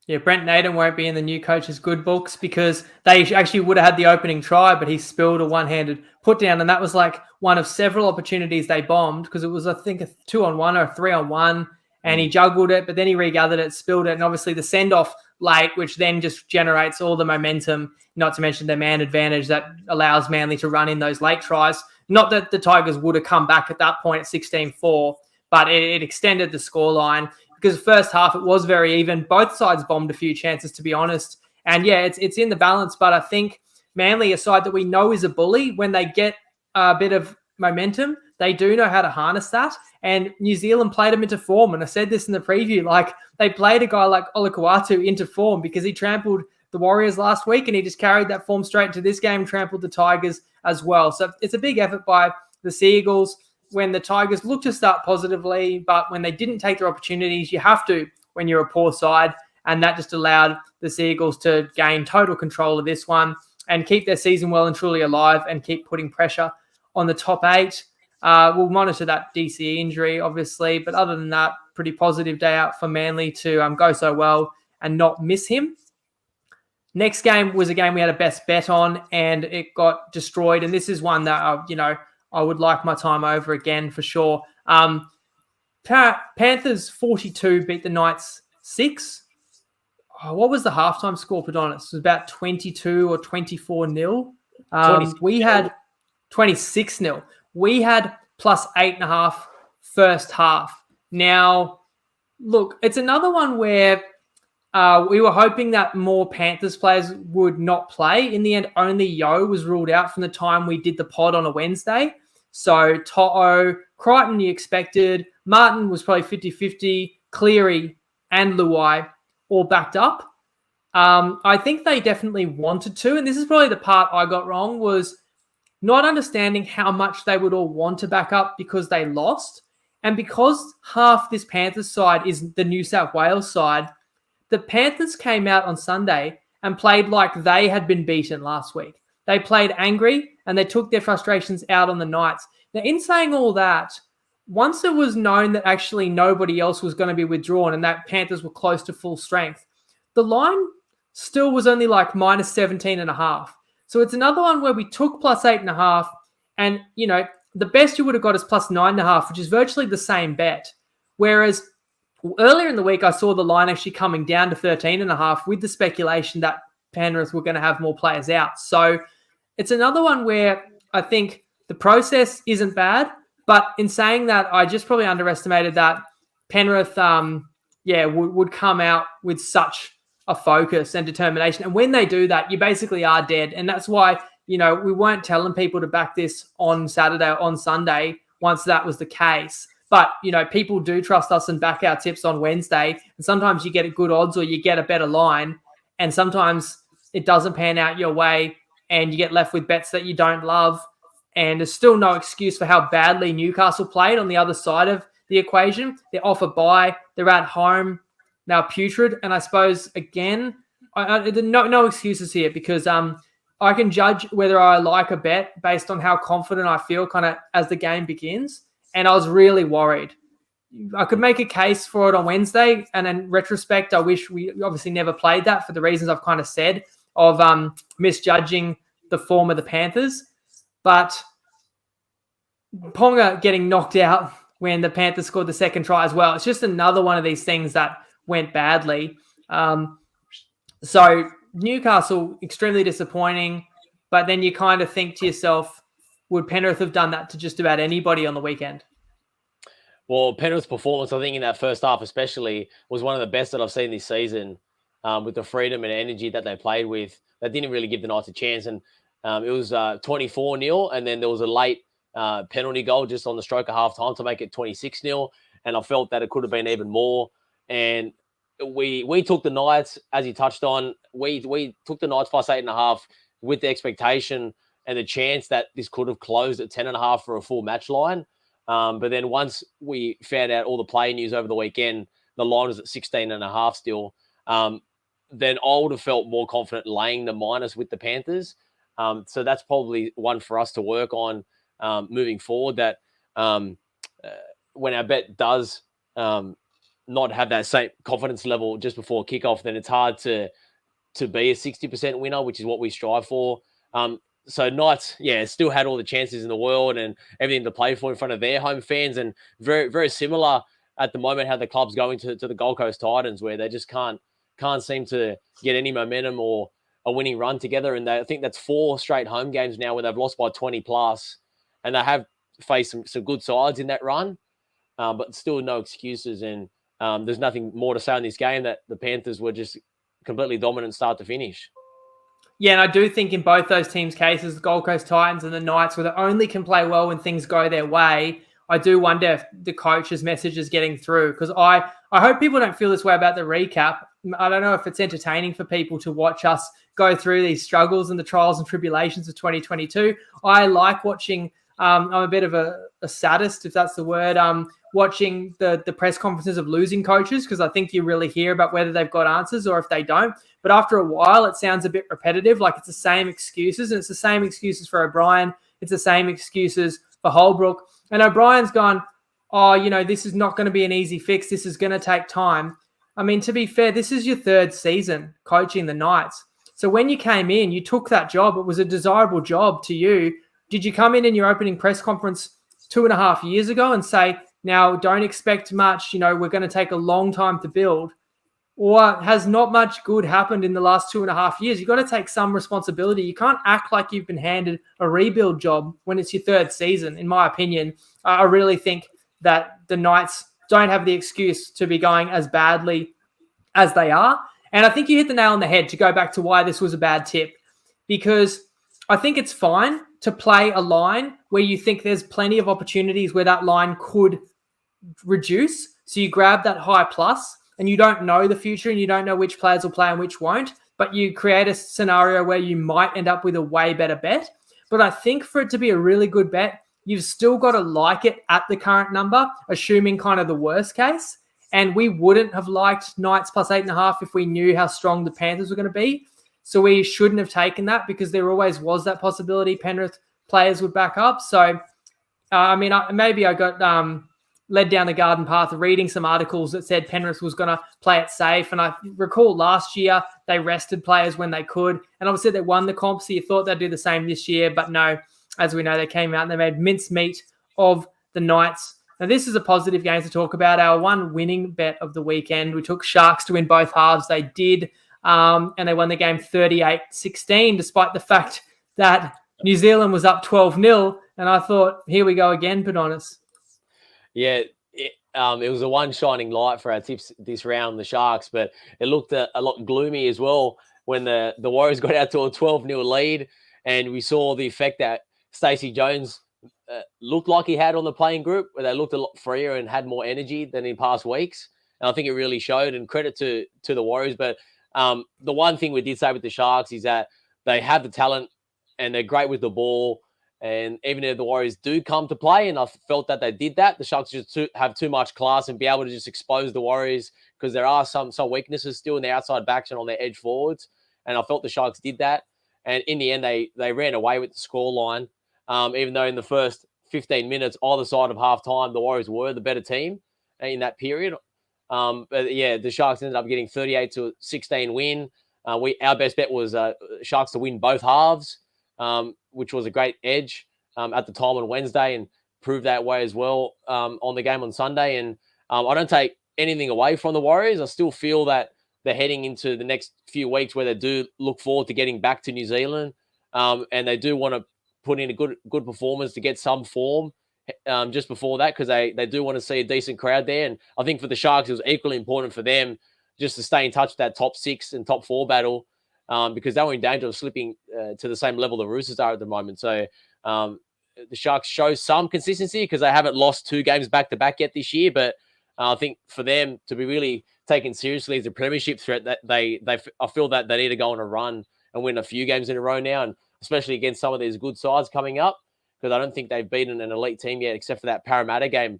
Yeah, Brent Naden won't be in the new coach's good books because they actually would have had the opening try, but he spilled a one-handed put down. And that was like one of several opportunities they bombed because it was, I think, a 2-on-1 or a 3-on-1. And he juggled it, but then he regathered it, spilled it. And obviously the send-off late, which then just generates all the momentum, not to mention their man advantage that allows Manly to run in those late tries. Not that the Tigers would have come back at that point at 16-4, but it extended the scoreline because the first half it was very even. Both sides bombed a few chances, to be honest. And yeah, it's in the balance, but I think Manly, a side that we know is a bully, when they get a bit of momentum, they do know how to harness that. And New Zealand played them into form. And I said this in the preview, like they played a guy like Olakau'atu into form because he trampled the Warriors last week and he just carried that form straight into this game, trampled the Tigers as well. So it's a big effort by the Seagulls when the Tigers look to start positively, but when they didn't take their opportunities, you have to when you're a poor side. And that just allowed the Seagulls to gain total control of this one and keep their season well and truly alive and keep putting pressure on the top 8. We'll monitor that DCE injury, obviously. But other than that, pretty positive day out for Manly to go so well and not miss him. Next game was a game we had a best bet on, and it got destroyed. And this is one that, I would like my time over again for sure. Panthers 42 beat the Knights 6. What was the halftime score, Padonis? It was about 22 or 24-0. We had 26-0. We had plus 8.5 first half. Now, look, it's another one where we were hoping that more Panthers players would not play. In the end, only Yo was ruled out from the time we did the pod on a Wednesday. So To'o, Crichton you expected. Martin was probably 50-50. Cleary and Luai all backed up. I think they definitely wanted to, and this is probably the part I got wrong, was not understanding how much they would all want to back up because they lost. And because half this Panthers side is the New South Wales side, the Panthers came out on Sunday and played like they had been beaten last week. They played angry and they took their frustrations out on the Knights. Now, in saying all that, once it was known that actually nobody else was going to be withdrawn and that Panthers were close to full strength, the line still was only like minus 17.5. So it's another one where we took plus 8.5 and, the best you would have got is plus 9.5, which is virtually the same bet. Whereas earlier in the week, I saw the line actually coming down to 13.5 with the speculation that Penrith were going to have more players out. So it's another one where I think the process isn't bad, but in saying that, I just probably underestimated that Penrith, would come out with such a focus and determination. And when they do that, you basically are dead. And that's why, we weren't telling people to back this on Saturday or on Sunday once that was the case. But, people do trust us and back our tips on Wednesday. And sometimes you get a good odds or you get a better line. And sometimes it doesn't pan out your way and you get left with bets that you don't love. And there's still no excuse for how badly Newcastle played on the other side of the equation. They're off a bye. They're at home. Now putrid. And I suppose, again, no excuses here because I can judge whether I like a bet based on how confident I feel kind of as the game begins. And I was really worried. I could make a case for it on Wednesday. And in retrospect, I wish we obviously never played that for the reasons I've kind of said of misjudging the form of the Panthers. But Ponga getting knocked out when the Panthers scored the second try as well. It's just another one of these things that went badly. So Newcastle, extremely disappointing. But then you kind of think to yourself, would Penrith have done that to just about anybody on the weekend? Well, Penrith's performance, I think, in that first half especially, was one of the best that I've seen this season with the freedom and energy that they played with. They didn't really give the Knights a chance. And it was 24-0, and then there was a late penalty goal just on the stroke of half-time to make it 26-0, and I felt that it could have been even more. And we took the Knights, as you touched on, we took the Knights plus 8.5 with the expectation and the chance that this could have closed at 10.5 for a full match line. But then once we found out all the play news over the weekend, the line was at 16.5 still. Then I would have felt more confident laying the minus with the Panthers. So that's probably one for us to work on moving forward, that when our bet does not have that same confidence level just before kickoff, then it's hard to be a 60% winner, which is what we strive for. So Knights, still had all the chances in the world and everything to play for in front of their home fans, and very, very similar at the moment how the club's going to the Gold Coast Titans, where they just can't seem to get any momentum or a winning run together. And I think that's 4 straight home games now where they've lost by 20 plus, and they have faced some good sides in that run, but still no excuses. And there's nothing more to say in this game, that the Panthers were just completely dominant start to finish. Yeah, and I do think in both those teams' cases, the Gold Coast Titans and the Knights, where they only can play well when things go their way, I do wonder if the coach's message is getting through, because I hope people don't feel this way about the recap. I don't know if it's entertaining for people to watch us go through these struggles and the trials and tribulations of 2022. I like watching, I'm a bit of a sadist, if that's the word, watching the press conferences of losing coaches, because I think you really hear about whether they've got answers or if they don't. But after a while, it sounds a bit repetitive, like it's the same excuses, and it's the same excuses for O'Brien. It's the same excuses for Holbrook. And O'Brien's gone, this is not going to be an easy fix. This is going to take time. I mean, to be fair, this is your 3rd season coaching the Knights. So when you came in, you took that job. It was a desirable job to you. Did you come in your opening press conference 2.5 years ago and say, now don't expect much, we're going to take a long time to build? Or has not much good happened in the last 2.5 years? You've got to take some responsibility. You can't act like you've been handed a rebuild job when it's your 3rd season, in my opinion. I really think that the Knights don't have the excuse to be going as badly as they are. And I think you hit the nail on the head to go back to why this was a bad tip, because I think it's fine to play a line where you think there's plenty of opportunities where that line could reduce. So you grab that high plus, and you don't know the future and you don't know which players will play and which won't, but you create a scenario where you might end up with a way better bet. But I think for it to be a really good bet, you've still got to like it at the current number, assuming kind of the worst case. And we wouldn't have liked Knights plus 8.5 if we knew how strong the Panthers were going to be. So we shouldn't have taken that because there always was that possibility Penrith players would back up. So, maybe I got led down the garden path of reading some articles that said Penrith was going to play it safe. And I recall last year they rested players when they could. And obviously they won the comp, so you thought they'd do the same this year. But no, as we know, they came out and they made mincemeat of the Knights. Now, this is a positive game to talk about. Our one winning bet of the weekend, we took Sharks to win both halves. They did, and they won the game 38-16, despite the fact that New Zealand was up 12-0. And I thought, here we go again, Padonis. Yeah, it was the one shining light for our tips this round, the Sharks, but it looked a lot gloomy as well when the Warriors got out to a 12-0 lead, and we saw the effect that Stacey Jones looked like he had on the playing group, where they looked a lot freer and had more energy than in past weeks. And I think it really showed, and credit to the Warriors. But the one thing we did say with the Sharks is that they have the talent and they're great with the ball. And even if the Warriors do come to play, and I felt that they did that, the Sharks just have too much class and be able to just expose the Warriors, because there are some weaknesses still in the outside backs and on their edge forwards. And I felt the Sharks did that. And in the end, they ran away with the scoreline. Even though in the first 15 minutes, either side of halftime, the Warriors were the better team in that period. But yeah, the Sharks ended up getting 38-16 win. Our best bet was Sharks to win both halves, which was a great edge at the time on Wednesday, and proved that way as well on the game on Sunday. And I don't take anything away from the Warriors. I still feel that they're heading into the next few weeks where they do look forward to getting back to New Zealand, and they do want to put in a good performance to get some form just before that, because they do want to see a decent crowd there. And I think for the Sharks, it was equally important for them just to stay in touch with that top 6 and top 4 battle, because they were in danger of slipping to the same level the Roosters are at the moment. So the Sharks show some consistency because they haven't lost 2 games back-to-back yet this year. But I think for them to be really taken seriously as a premiership threat, that I feel that they need to go on a run and win a few games in a row now, and especially against some of these good sides coming up, because I don't think they've beaten an elite team yet, except for that Parramatta game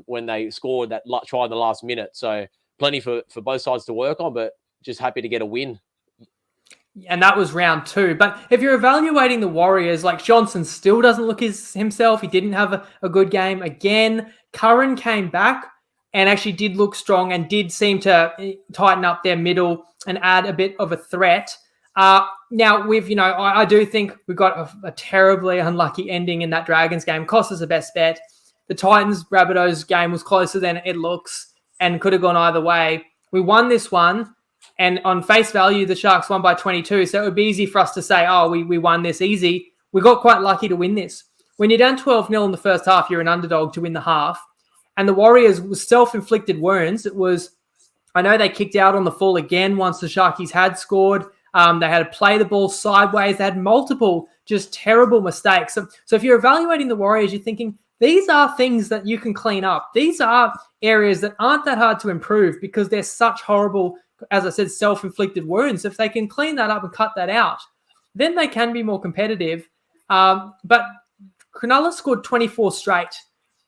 when they scored that try in the last minute. So plenty for both sides to work on, but just happy to get a win. And that was round 2. But if you're evaluating the Warriors, like Johnson still doesn't look himself. He didn't have a good game again. Curran came back and actually did look strong and did seem to tighten up their middle and add a bit of a threat. Now, I do think we got a terribly unlucky ending in that Dragons game. Cost us the best bet. The Titans-Rabbitohs game was closer than it looks and could have gone either way. We won this one, and on face value, the Sharks won by 22, so it would be easy for us to say, we won this easy. We got quite lucky to win this. When you're down 12-0 in the first half, you're an underdog to win the half. And the Warriors was self-inflicted wounds. It was, I know they kicked out on the full again once the Sharkies had scored. They had to play the ball sideways. They had multiple just terrible mistakes. So if you're evaluating the Warriors, you're thinking, these are things that you can clean up. These are areas that aren't that hard to improve because they're such horrible, as I said, self-inflicted wounds. If they can clean that up and cut that out, then they can be more competitive. But Cronulla scored 24 straight.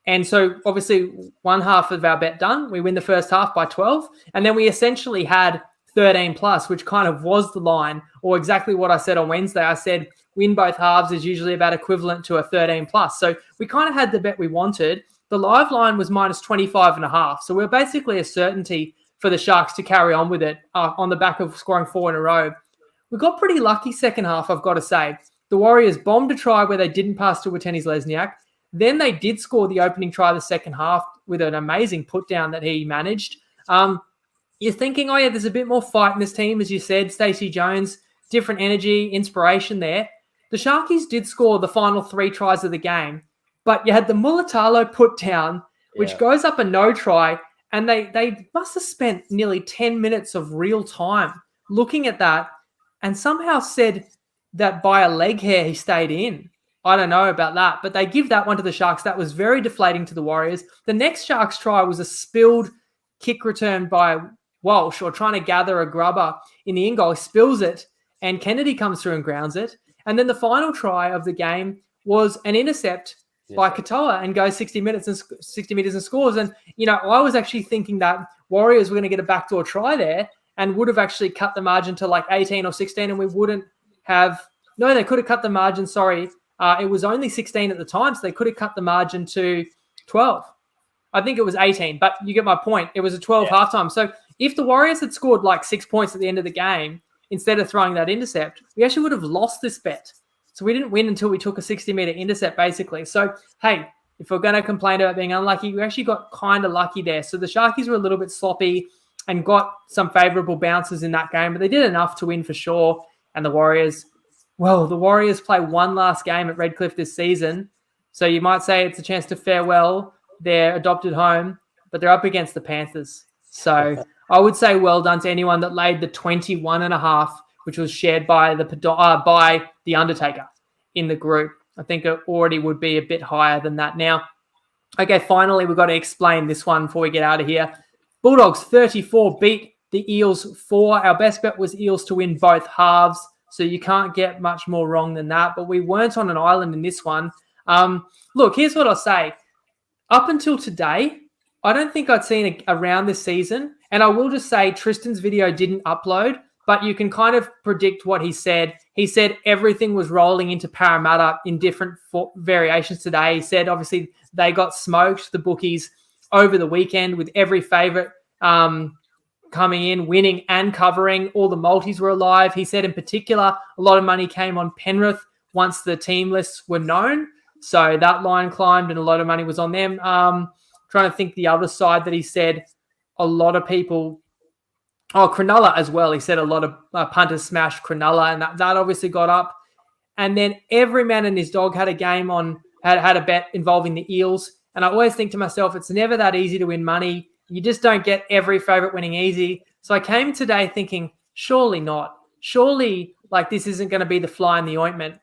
And so obviously one half of our bet done. We win the first half by 12. And then we essentially had 13 plus, which kind of was the line, or exactly what I said on Wednesday. I said win both halves is usually about equivalent to a 13 plus. So we kind of had the bet we wanted. The live line was minus 25.5. So we're basically a certainty for the Sharks to carry on with it on the back of scoring 4 in a row. We got pretty lucky second half, I've got to say. The Warriors bombed a try where they didn't pass to Watenis-Lesniak. Then they did score the opening try of the second half with an amazing put down that he managed. You're thinking, there's a bit more fight in this team, as you said. Stacey Jones, different energy, inspiration there. The Sharkies did score the final 3 tries of the game, but you had the Mulatalo put down, which goes up a no try, and they must have spent nearly 10 minutes of real time looking at that and somehow said that by a leg hair he stayed in. I don't know about that, but they give that one to the Sharks. That was very deflating to the Warriors. The next Sharks try was a spilled kick return by Walsh, or trying to gather a grubber in the in-goal. He spills it, and Kennedy comes through and grounds it. And then the final try of the game was an intercept by Katoa and goes 60 meters and scores. And, I was actually thinking that Warriors were going to get a backdoor try there and would have actually cut the margin to like 18 or 16, and we wouldn't have – no, they could have cut the margin, sorry. It was only 16 at the time, so they could have cut the margin to 12. I think it was 18, but you get my point. It was a 12 halftime. So if the Warriors had scored like 6 points at the end of the game, instead of throwing that intercept, we actually would have lost this bet. So we didn't win until we took a 60-meter intercept, basically. So, hey, if we're going to complain about being unlucky, we actually got kind of lucky there. So the Sharkies were a little bit sloppy and got some favourable bounces in that game, but they did enough to win for sure. And the Warriors play one last game at Redcliffe this season. So you might say it's a chance to farewell their adopted home, but they're up against the Panthers. So I would say well done to anyone that laid the 21.5, which was shared by the Undertaker in the group. I think it already would be a bit higher than that now. Okay, finally, we've got to explain this one before we get out of here. Bulldogs 34 beat the Eels 4. Our best bet was Eels to win both halves, so you can't get much more wrong than that. But we weren't on an island in this one. Look, here's what I'll say. Up until today, I don't think I'd seen a round this season. And I will just say Tristan's video didn't upload, but you can kind of predict what he said. He said everything was rolling into Parramatta in different variations today. He said, obviously, they got smoked, the bookies, over the weekend with every favourite coming in, winning and covering. All the multis were alive. He said in particular, a lot of money came on Penrith once the team lists were known. So that line climbed and a lot of money was on them. Trying to think the other side that he said a lot of people... Oh, Cronulla as well. He said a lot of punters smashed Cronulla, and that obviously got up. And then every man and his dog had a game had a bet involving the Eels. And I always think to myself, it's never that easy to win money. You just don't get every favourite winning easy. So I came today thinking, surely not. Surely, this isn't going to be the fly in the ointment.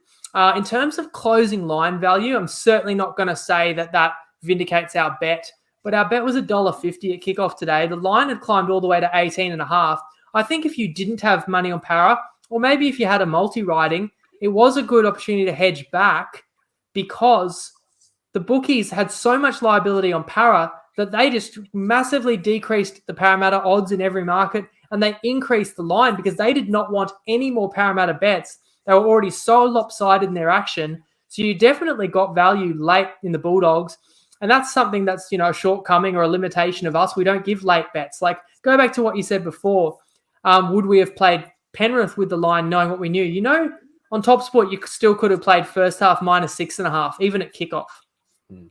In terms of closing line value, I'm certainly not going to say that vindicates our bet. But our bet was $1.50 at kickoff today. The line had climbed all the way to 18.5. I think if you didn't have money on Para, or maybe if you had a multi-riding, it was a good opportunity to hedge back because the bookies had so much liability on Para that they just massively decreased the Parramatta odds in every market, and they increased the line because they did not want any more Parramatta bets. They were already so lopsided in their action. So you definitely got value late in the Bulldogs. And that's something that's, a shortcoming or a limitation of us. We don't give late bets. Go back to what you said before. Would we have played Penrith with the line knowing what we knew? On TopSport, you still could have played first half minus 6.5, even at kickoff.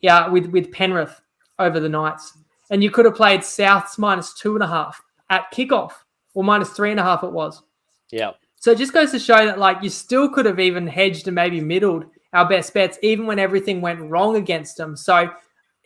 Yeah, with Penrith over the Knights. And you could have played Souths minus 2.5 at kickoff, or minus 3.5 it was. Yeah. So it just goes to show that, you still could have even hedged and maybe middled our best bets, even when everything went wrong against them. So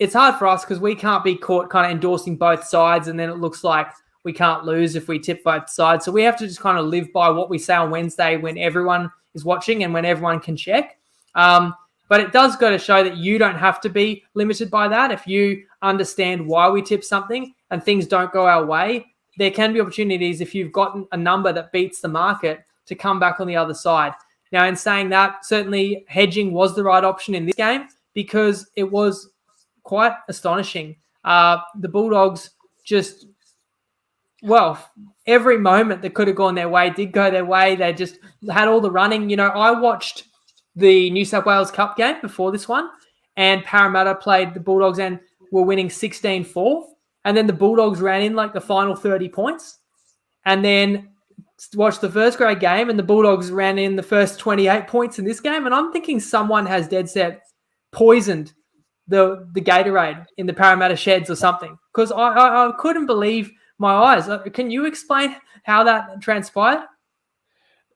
it's hard for us because we can't be caught kind of endorsing both sides, and then it looks like we can't lose if we tip both sides. So we have to just kind of live by what we say on Wednesday when everyone is watching and when everyone can check. But it does go to show that you don't have to be limited by that. If you understand why we tip something and things don't go our way, there can be opportunities if you've gotten a number that beats the market to come back on the other side. Now, in saying that, certainly hedging was the right option in this game because it was quite astonishing. The Bulldogs just, every moment that could have gone their way did go their way. They just had all the running. I watched the New South Wales Cup game before this one, and Parramatta played the Bulldogs and were winning 16-4. And then the Bulldogs ran in the final 30 points. And then watched the first grade game and the Bulldogs ran in the first 28 points in this game. And I'm thinking someone has dead set poisoned the Gatorade in the Parramatta sheds or something. Because I couldn't believe my eyes. Can you explain how that transpired?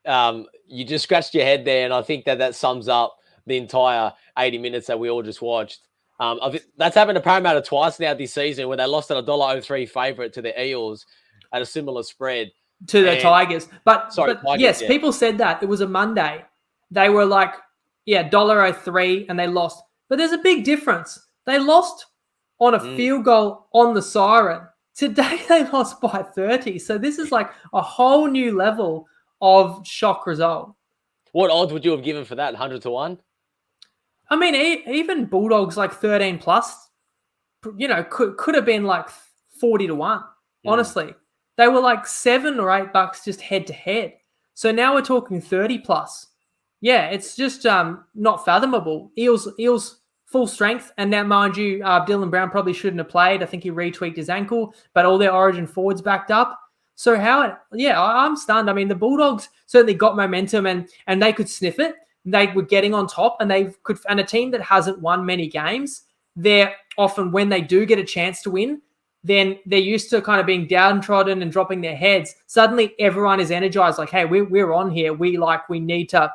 You just scratched your head there, and I think that sums up the entire 80 minutes that we all just watched. That's happened to Parramatta twice now this season when they lost at $1.03 favourite to the Eels at a similar spread. To the Tigers. But Tigers, yes, people said that. It was a Monday. They were $1.03 and they lost. But there's a big difference. They lost on a field goal on the siren. Today they lost by 30. So this is a whole new level of shock result. What odds would you have given for that? 100 to 1? I mean, even Bulldogs like 13 plus, could have been like 40-1. Honestly, they were like $7 or $8 just head to head. So now we're talking 30 plus. Yeah, it's just not fathomable. Eels full strength, and now mind you, Dylan Brown probably shouldn't have played. I think he retweaked his ankle, but all their Origin forwards backed up. So I'm stunned. I mean, the Bulldogs certainly got momentum and they could sniff it. They were getting on top, and a team that hasn't won many games, they're often, when they do get a chance to win, then they're used to kind of being downtrodden and dropping their heads. Suddenly everyone is energized, like, hey, we're on here. We need to,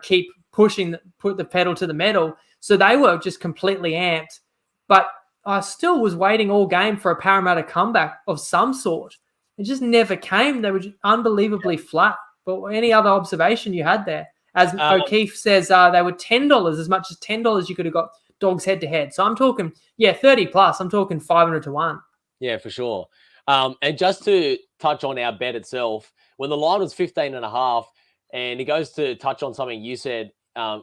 keep pushing, put the pedal to the metal. So they were just completely amped. But I still was waiting all game for a Parramatta comeback of some sort. It just never came. They were just unbelievably flat. But any other observation you had there? As O'Keefe says, they were $10, as much as $10 you could have got Dogs head to head. So I'm talking, 30 plus. I'm talking 500-1. Yeah, for sure. And just to touch on our bet itself, when the line was 15.5, and it goes to touch on something you said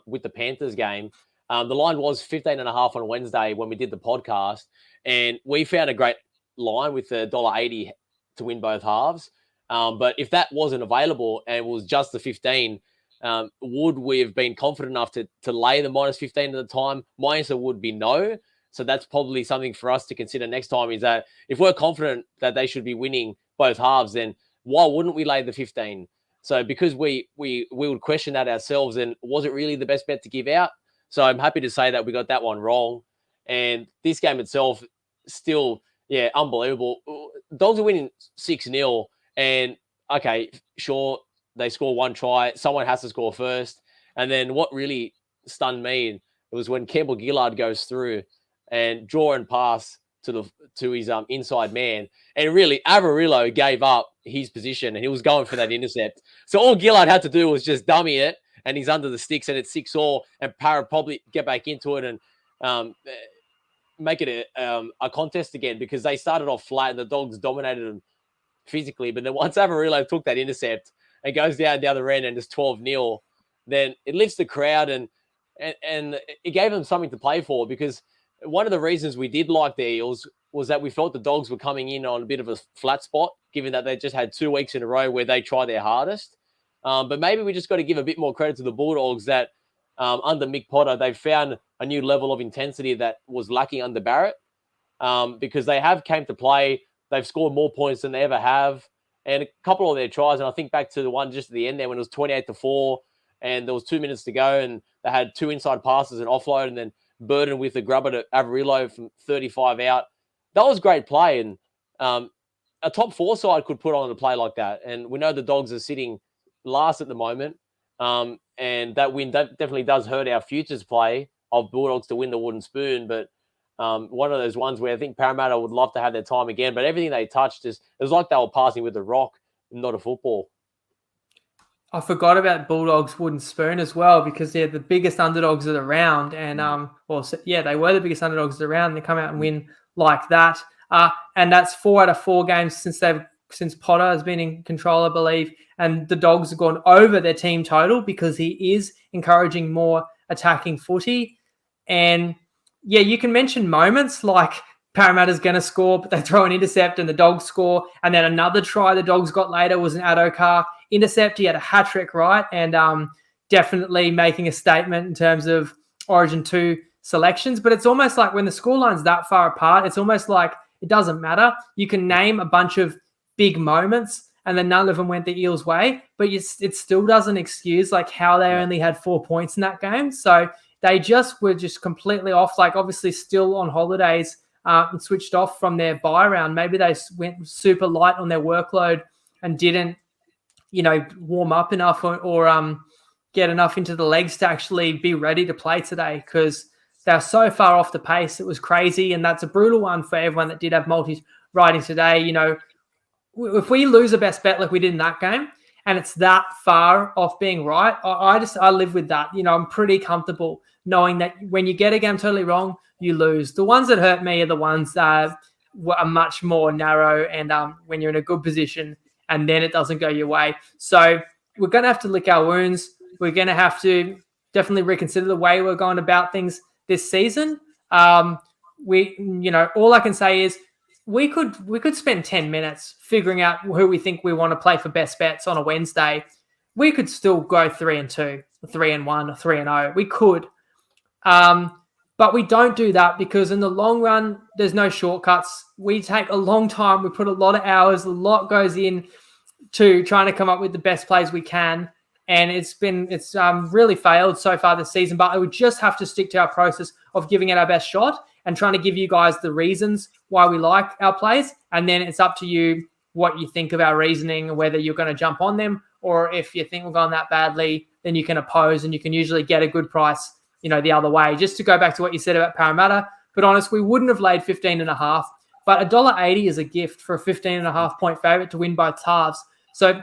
with the Panthers game, the line was 15.5 on Wednesday when we did the podcast, and we found a great line with the $1.80 to win both halves. But if that wasn't available and it was just the 15, would we have been confident enough to lay the minus 15 at the time? My answer would be no. So that's probably something for us to consider next time, is that if we're confident that they should be winning both halves, then why wouldn't we lay the 15? So because we would question that ourselves, and was it really the best bet to give out? So I'm happy to say that we got that one wrong. And this game itself, still, unbelievable. Dogs are winning 6-0, and okay, sure, they score one try. Someone has to score first. And then what really stunned me was when Campbell Gillard goes through and draw and pass to his inside man. And really, Averillo gave up his position, and he was going for that intercept. So all Gillard had to do was just dummy it, and he's under the sticks, and it's 6-all, and Parra probably get back into it and make it a contest again, because they started off flat and the Dogs dominated them physically. But then once Averillo took that intercept and goes down the other end and it's 12-0, then it lifts the crowd and it gave them something to play for, because one of the reasons we did like the Eels was that we felt the Dogs were coming in on a bit of a flat spot, given that they just had 2 weeks in a row where they try their hardest. But maybe we just got to give a bit more credit to the Bulldogs that under Mick Potter, they've found a new level of intensity that was lacking under Barrett, because they have came to play. They've scored more points than they ever have. And a couple of their tries, and I think back to the one just at the end there when it was 28-4 and there was 2 minutes to go and they had 2 inside passes and offload, and then Burden with the grubber to Averillo from 35 out. That was great play, and a top 4 side could put on a play like that. And we know the Dogs are sitting last at the moment, and that win definitely does hurt our futures play of Bulldogs to win the wooden spoon. But one of those ones where I think Parramatta would love to have their time again, but everything they touched, it was like they were passing with a rock, not a football. I forgot about Bulldogs wooden spoon as well, because they're the biggest underdogs of the round. And, they were the biggest underdogs of the round. They come out and win like that. And that's 4 out of 4 games since Potter has been in control, I believe. And the Dogs have gone over their team total because he is encouraging more attacking footy. And, you can mention moments like Parramatta's going to score, but they throw an intercept and the Dogs score. And then another try the Dogs got later was an Adokar intercept. He had a hat-trick, right? And definitely making a statement in terms of Origin 2 selections. But it's almost like when the scoreline's that far apart, it's almost like it doesn't matter. You can name a bunch of big moments and then none of them went the Eels' way, but it still doesn't excuse like how they only had 4 points in that game. So they were just completely off, like obviously still on holidays and switched off from their bye round. Maybe they went super light on their workload and didn't, warm up enough or get enough into the legs to actually be ready to play today, because they're so far off the pace. It was crazy, and that's a brutal one for everyone that did have multis riding today. If we lose a best bet like we did in that game and it's that far off being right, I live with that. I'm pretty comfortable knowing that when you get a game totally wrong, you lose. The ones that hurt me are the ones that are much more narrow and when you're in a good position and then it doesn't go your way. So we're going to have to lick our wounds. We're going to have to definitely reconsider the way we're going about things this season. All I can say is we could spend 10 minutes figuring out who we think we want to play for best bets on a Wednesday. We could still go 3-2, 3-1, or 3-0. We could. But we don't do that because in the long run, there's no shortcuts. We take a long time. We put a lot of hours. A lot goes in to trying to come up with the best plays we can. And it's really failed so far this season. But I would just have to stick to our process of giving it our best shot and trying to give you guys the reasons why we like our plays. And then it's up to you what you think of our reasoning, whether you're going to jump on them or if you think we're going that badly, then you can oppose and you can usually get a good price, the other way. Just to go back to what you said about Parramatta, but honest, we wouldn't have laid 15.5, but $1.80 is a gift for a 15.5 point favorite to win both halves. So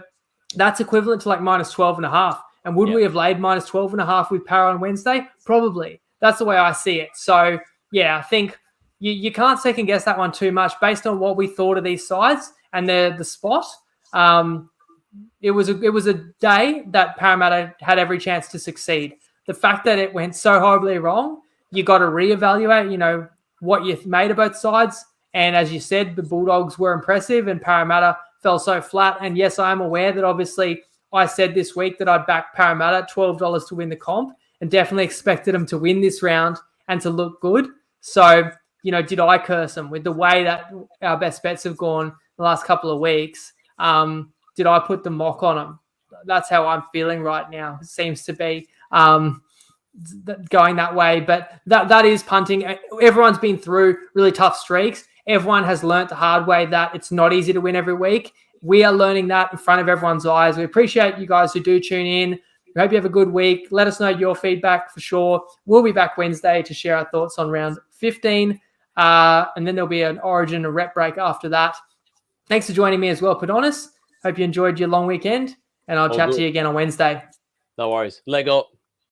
that's equivalent to like minus 12.5. And would we have laid minus 12.5 with Para on Wednesday? Probably. That's the way I see it. So yeah, I think you can't second guess that one too much based on what we thought of these sides and the spot. It was a day that Parramatta had every chance to succeed. The fact that it went so horribly wrong, you got to reevaluate, what you've made of both sides. And as you said, the Bulldogs were impressive and Parramatta fell so flat. And yes, I am aware that obviously I said this week that I'd back Parramatta $12 to win the comp and definitely expected them to win this round and to look good. So, did I curse them with the way that our best bets have gone the last couple of weeks? Did I put the mock on them? That's how I'm feeling right now. It seems to be going that way. But that is punting. Everyone's been through really tough streaks. Everyone has learnt the hard way that it's not easy to win every week. We are learning that in front of everyone's eyes. We appreciate you guys who do tune in. We hope you have a good week. Let us know your feedback for sure. We'll be back Wednesday to share our thoughts on round 15. And then there'll be an Origin, a rep break after that. Thanks for joining me as well, Padonis. Hope you enjoyed your long weekend, and I'll chat to you again on Wednesday. No worries. Leg up.